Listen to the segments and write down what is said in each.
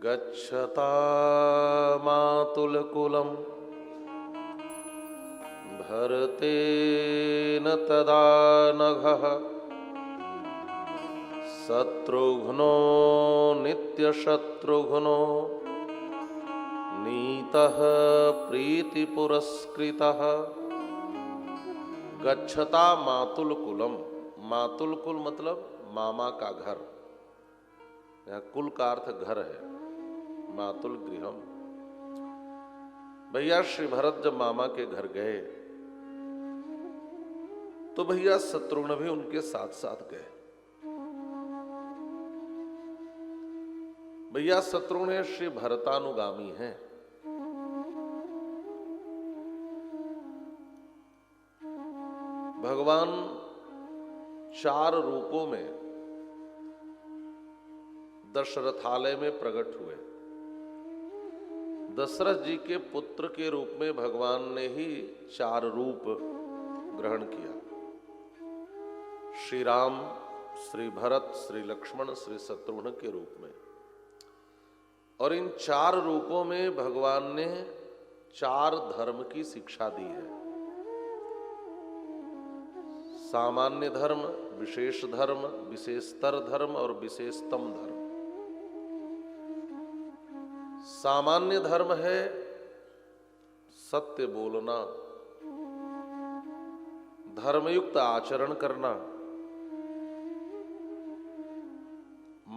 गच्छता मातुलकुलं भरतेन तदा नघः शत्रुघ्नो नित्यशत्रुघ्नो नीतः प्रीतिपुरस्कृतः। गच्छता मातुलकुलम, मातुलकुल मतलब मामा का घर, यहाँ कुल का अर्थ घर है, मातुल गृहम। भैया श्री भरत जब मामा के घर गए तो भैया शत्रुघ्न भी उनके साथ साथ गए। भैया शत्रुघ्न श्री भरतानुगामी हैं। भगवान 4 रूपों में दशरथालय में प्रकट हुए। दशरथ जी के पुत्र के रूप में भगवान ने ही 4 रूप ग्रहण किया। श्री राम, श्री भरत, श्री लक्ष्मण, श्री शत्रुघ्न के रूप में। और इन 4 रूपों में भगवान ने 4 धर्म की शिक्षा दी है। सामान्य धर्म, विशेष धर्म, विशेषतर धर्म और विशेषतम धर्म। सामान्य धर्म है सत्य बोलना, धर्मयुक्त आचरण करना,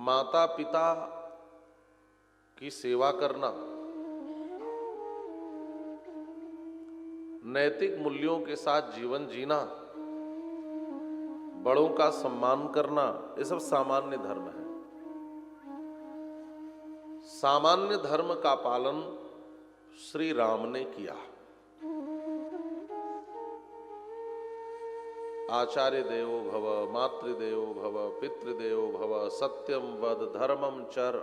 माता पिता की सेवा करना, नैतिक मूल्यों के साथ जीवन जीना, बड़ों का सम्मान करना, ये सब सामान्य धर्म है। सामान्य धर्म का पालन श्री राम ने किया। आचार्य देवो भव, मातृदेवो भव, पितृदेवो भव, सत्यम वद, धर्मम चर,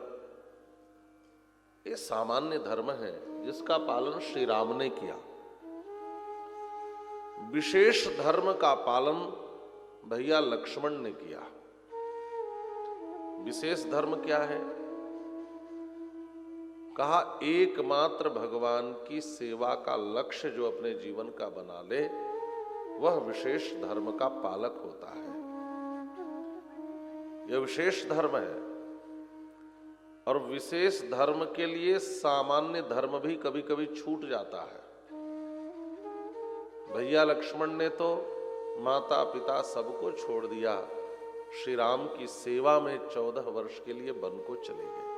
ये सामान्य धर्म है जिसका पालन श्री राम ने किया। विशेष धर्म का पालन भैया लक्ष्मण ने किया। विशेष धर्म क्या है? कहा एकमात्र भगवान की सेवा का लक्ष्य जो अपने जीवन का बना ले वह विशेष धर्म का पालक होता है। यह विशेष धर्म है। और विशेष धर्म के लिए सामान्य धर्म भी कभी कभी छूट जाता है। भैया लक्ष्मण ने तो माता पिता सबको छोड़ दिया, श्री राम की सेवा में 14 वर्ष के लिए वन को चले गए।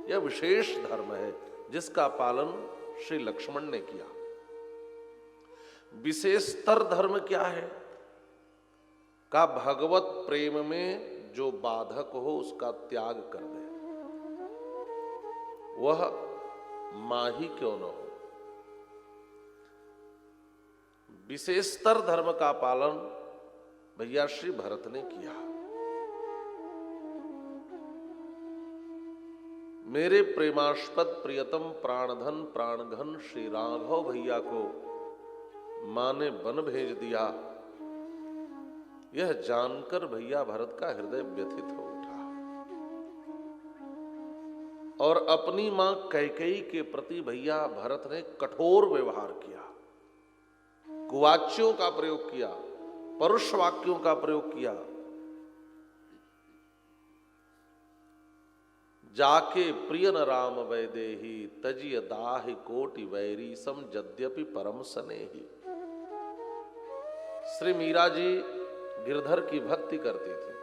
यह विशेष धर्म है जिसका पालन श्री लक्ष्मण ने किया। विशेषतर धर्म क्या है? का भगवत प्रेम में जो बाधक हो उसका त्याग कर दे, वह मां ही क्यों न हो। विशेषतर धर्म का पालन भैया श्री भरत ने किया। मेरे प्रेमास्पद प्रियतम प्राणधन प्राणघन श्री राघव भैया को मां ने वन भेज दिया। यह जानकर भैया भरत का हृदय व्यथित हो उठा और अपनी मां कैकेयी के प्रति भैया भरत ने कठोर व्यवहार किया, कुवाच्यों का प्रयोग किया, परुष वाक्यों का प्रयोग किया। जाके प्रियन राम वैदेही तजिय दाहि कोटि वैरी सम यद्यपि परम स्नेही। श्री मीरा जी गिरधर की भक्ति करती थी।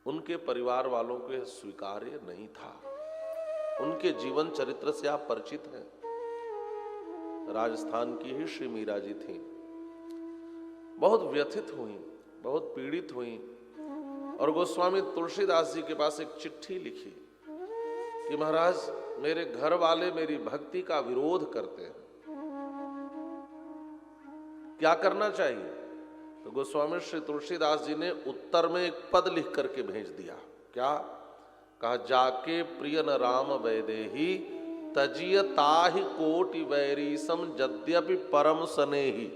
उनके परिवार वालों को यह स्वीकार्य नहीं था। उनके जीवन चरित्र से आप परिचित हैं। राजस्थान की ही श्री मीरा जी थी। बहुत व्यथित हुई, बहुत पीड़ित हुई और गोस्वामी तुलसीदास जी के पास एक चिट्ठी लिखी कि महाराज मेरे घर वाले मेरी भक्ति का विरोध करते हैं, क्या करना चाहिए? तो गोस्वामी श्री तुलसीदास जी ने उत्तर में एक पद लिख करके भेज दिया। क्या कहा? जाके प्रियन राम वैदेही तजिय ताहि कोटि वैरी सम यद्यपि परम स्नेही।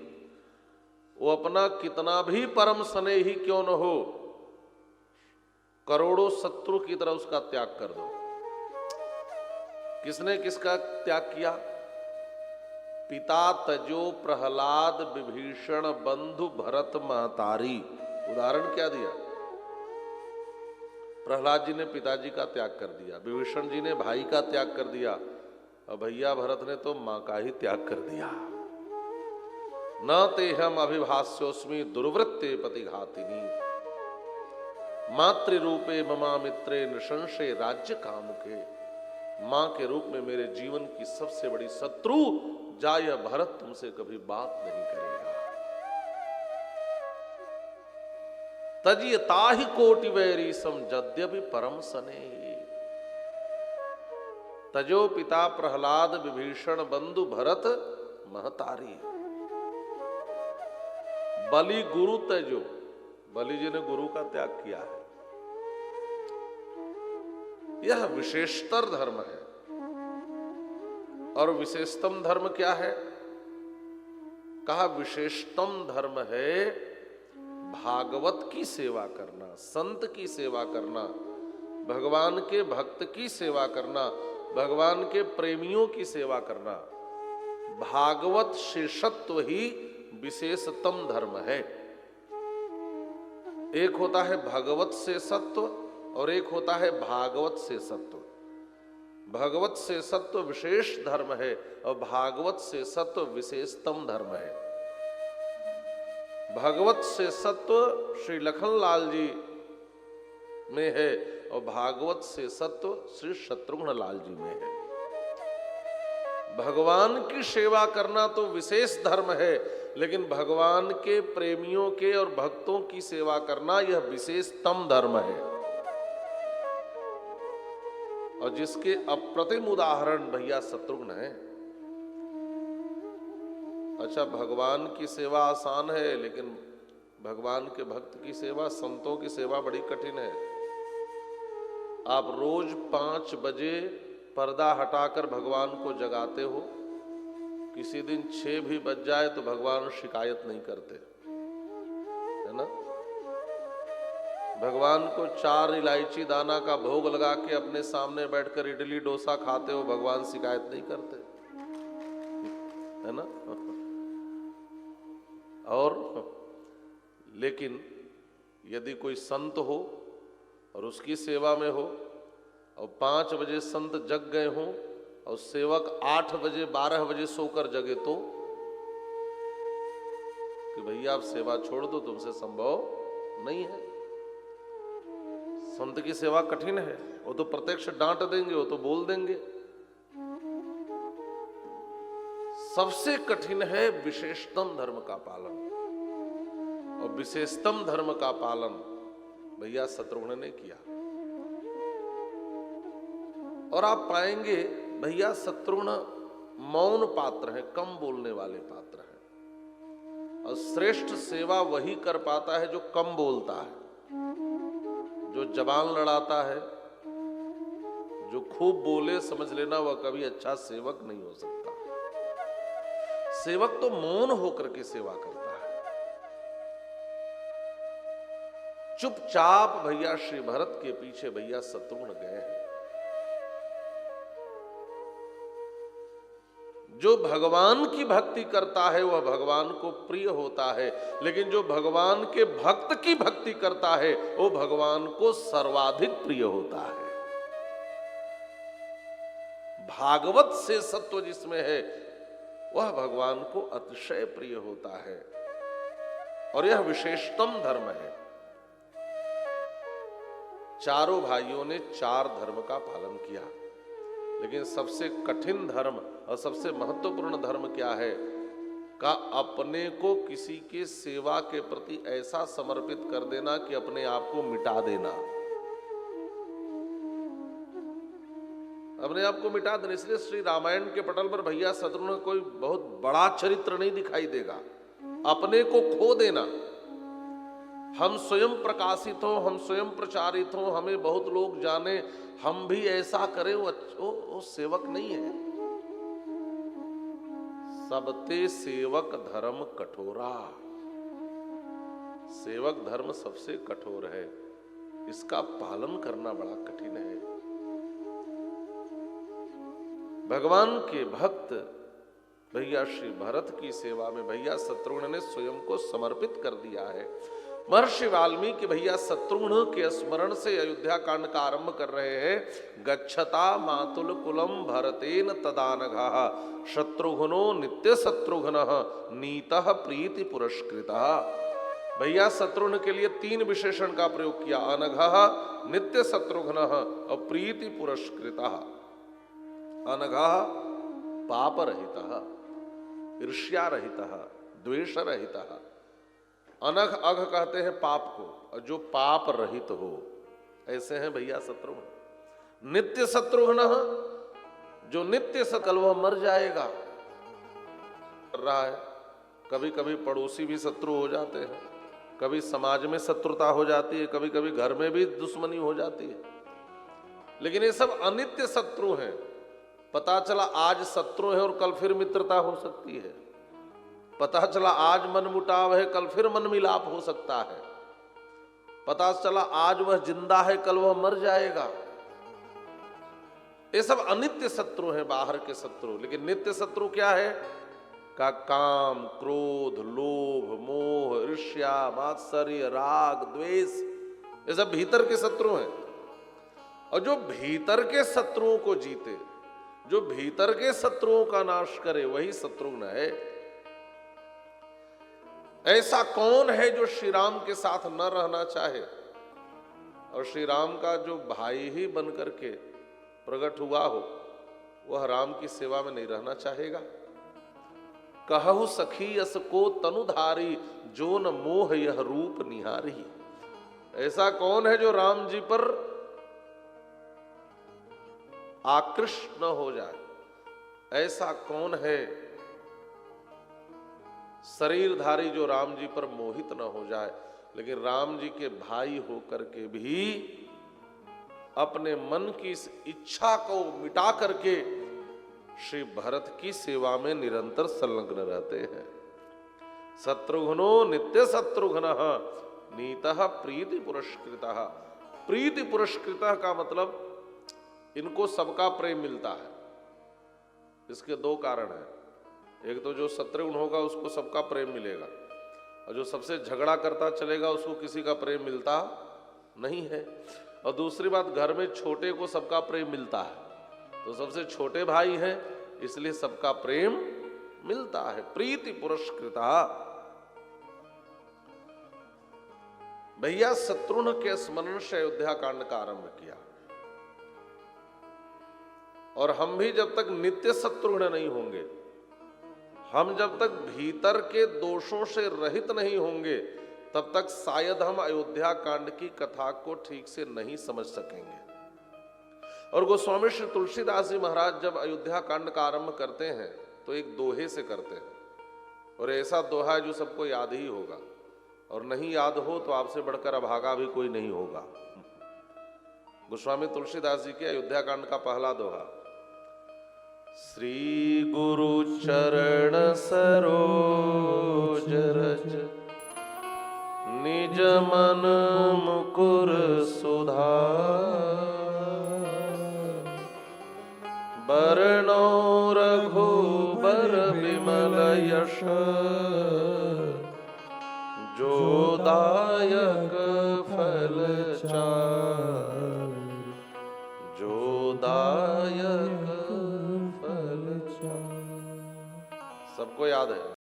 वो अपना कितना भी परम स्नेही क्यों न हो, करोड़ों शत्रु की तरह उसका त्याग कर दो। किसने किसका त्याग किया? पिता तजो प्रहलाद विभीषण बंधु भरत महतारी। उदाहरण क्या दिया? प्रहलाद जी ने पिताजी का त्याग कर दिया, विभीषण जी ने भाई का त्याग कर दिया, और भैया भरत ने तो मां का ही त्याग कर दिया। न तेहम अभिभाष्योस्मि दुर्वृत्ते पतिघातिनी मातृरूपे ममा मित्रे नृशंसे राज्य कामुके। मां के रूप में मेरे जीवन की सबसे बड़ी शत्रु जाय भरत तुमसे कभी बात नहीं करेगा। तजियता ही कोटि वैरी सम जद्यपि परम सने। तजो पिता प्रहलाद विभीषण बंधु भरत महतारी। बलि गुरु तजो, बलि जी ने गुरु का त्याग किया है। यह विशेषतर धर्म है। और विशेषतम धर्म क्या है? कहा विशेषतम धर्म है भागवत की सेवा करना, संत की सेवा करना, भगवान के भक्त की सेवा करना, भगवान के प्रेमियों की सेवा करना। भागवत शेषत्व ही विशेषतम धर्म है। एक होता है भगवत से सत्व और एक होता है भागवत से सत्व। भगवत से सत्व विशेष धर्म है और भागवत से सत्व विशेषतम धर्म है। भगवत से सत्व श्री लखनलाल जी में है और भागवत से सत्व श्री शत्रुघ्न लाल जी में है। भगवान की सेवा करना तो विशेष धर्म है, लेकिन भगवान के प्रेमियों के और भक्तों की सेवा करना यह विशेषतम धर्म है। और जिसके अप्रतिम उदाहरण भैया शत्रुघ्न है। अच्छा, भगवान की सेवा आसान है, लेकिन भगवान के भक्त की सेवा, संतों की सेवा बड़ी कठिन है। आप रोज 5 बजे पर्दा हटाकर भगवान को जगाते हो, किसी दिन 6 भी बज जाए तो भगवान शिकायत नहीं करते, है ना? भगवान को 4 इलायची दाना का भोग लगा के अपने सामने बैठकर इडली डोसा खाते हो, भगवान शिकायत नहीं करते, है ना? और लेकिन यदि कोई संत हो और उसकी सेवा में हो और 5 बजे संत जग गए हों और सेवक 8 बजे 12 बजे सोकर जगे तो कि भैया आप सेवा छोड़ दो, तुमसे संभव नहीं है। संत की सेवा कठिन है, वो तो प्रत्यक्ष डांट देंगे, वो तो बोल देंगे। सबसे कठिन है विशेषतम धर्म का पालन, और विशेषतम धर्म का पालन भैया शत्रुघ्न ने किया। और आप पाएंगे भैया शत्रुघ्न मौन पात्र है, कम बोलने वाले पात्र है। और श्रेष्ठ सेवा वही कर पाता है जो कम बोलता है, जो जबान लड़ाता है, जो खूब बोले, समझ लेना वह कभी अच्छा सेवक नहीं हो सकता। सेवक तो मौन होकर के सेवा करता है। चुपचाप भैया श्री भरत के पीछे भैया शत्रुघ्न गए हैं। जो भगवान की भक्ति करता है वह भगवान को प्रिय होता है, लेकिन जो भगवान के भक्त की भक्ति करता है वो भगवान को सर्वाधिक प्रिय होता है। भागवत से सत्व जिसमें है वह भगवान को अतिशय प्रिय होता है, और यह विशेषतम धर्म है। चारों भाइयों ने 4 धर्म का पालन किया, लेकिन सबसे कठिन धर्म और सबसे महत्वपूर्ण धर्म क्या है? का अपने को किसी के सेवा के प्रति ऐसा समर्पित कर देना कि अपने आप को मिटा देना, अपने आप को मिटा देना। इसलिए श्री रामायण के पटल पर भैया शत्रुघ्न कोई बहुत बड़ा चरित्र नहीं दिखाई देगा। अपने को खो देना, हम स्वयं प्रकाशित हो, हम स्वयं प्रचारित हो, हमें बहुत लोग जाने, हम भी ऐसा करें, वो सेवक नहीं है। सबते सेवक धर्म कठोरा, सेवक धर्म सबसे कठोर है। इसका पालन करना बड़ा कठिन है। भगवान के भक्त भैया श्री भरत की सेवा में भैया शत्रुघ्न ने स्वयं को समर्पित कर दिया है। महर्षि वाल्मीकि भैया शत्रुघ्न के स्मरण से अयोध्या कांड का आरंभ कर रहे हैं। गच्छता मातुल कुलम भरतेन तदानघः शत्रुघ्नो नित्य शत्रुघ्न नीतः प्रीति पुरस्कृतः। भैया शत्रुघ्न के लिए 3 विशेषण का प्रयोग किया, अनघः, नित्य शत्रुघ्न और प्रीति पुरस्कृतः। अनघः पाप रहितः, ईर्ष्या रहितः, द्वेष रहितः। अनघ अघ कहते हैं पाप को, और जो पाप रहित हो ऐसे हैं भैया शत्रुघ्न। नित्य शत्रुघ्न, जो नित्य सकल वह मर जाएगा कर रहा है। कभी कभी पड़ोसी भी शत्रु हो जाते हैं, कभी समाज में शत्रुता हो जाती है, कभी कभी घर में भी दुश्मनी हो जाती है, लेकिन ये सब अनित्य शत्रु हैं। पता चला आज शत्रु है और कल फिर मित्रता हो सकती है। पता चला आज मन मुटाव है, कल फिर मन मिलाप हो सकता है। पता चला आज वह जिंदा है, कल वह मर जाएगा। ये सब अनित्य शत्रु हैं, बाहर के शत्रु। लेकिन नित्य शत्रु क्या है? का काम, क्रोध, लोभ, मोह, ईर्ष्या, मात्सर्य, राग, द्वेष, ये सब भीतर के शत्रु हैं। और जो भीतर के शत्रुओं को जीते, जो भीतर के शत्रुओं का नाश करे, वही शत्रुघ्न है। ऐसा कौन है जो श्री राम के साथ न रहना चाहे? और श्री राम का जो भाई ही बन करके प्रकट हुआ हो, वह राम की सेवा में नहीं रहना चाहेगा? कहु सखी यस को तनुधारी जो न मोह यह रूप निहारी। ऐसा कौन है जो राम जी पर आकृष्ट न हो जाए? ऐसा कौन है शरीरधारी जो राम जी पर मोहित न हो जाए? लेकिन राम जी के भाई होकर के भी अपने मन की इस इच्छा को मिटा करके श्री भरत की सेवा में निरंतर संलग्न रहते हैं। शत्रुघ्नो नित्य शत्रुघ्न नीतः प्रीति पुरस्कृतः। प्रीति पुरस्कृतः का मतलब इनको सबका प्रेम मिलता है। इसके 2 कारण हैं। एक तो जो शत्रुघ्न होगा उसको सबका प्रेम मिलेगा, और जो सबसे झगड़ा करता चलेगा उसको किसी का प्रेम मिलता नहीं है। और दूसरी बात, घर में छोटे को सबका प्रेम मिलता है, तो सबसे छोटे भाई हैं इसलिए सबका प्रेम मिलता है। प्रीति पुरस्कृता। भैया शत्रुघ्न के स्मरण से अयोध्या कांड का आरंभ किया। और हम भी जब तक नित्य शत्रुघ्न नहीं होंगे, हम जब तक भीतर के दोषों से रहित नहीं होंगे, तब तक शायद हम अयोध्या कांड की कथा को ठीक से नहीं समझ सकेंगे। और गोस्वामी श्री तुलसीदास जी महाराज जब अयोध्या कांड का आरंभ करते हैं तो एक दोहे से करते हैं, और ऐसा दोहा है जो सबको याद ही होगा, और नहीं याद हो तो आपसे बढ़कर अभागा भी कोई नहीं होगा। गोस्वामी तुलसीदास जी के अयोध्या कांड का पहला दोहा। श्री गुरु चरण सरोज रज निज मन मुकुर सुधार बरनौ रघुबर विमल यश जो दायक फल चार जो दायक। सबको याद है।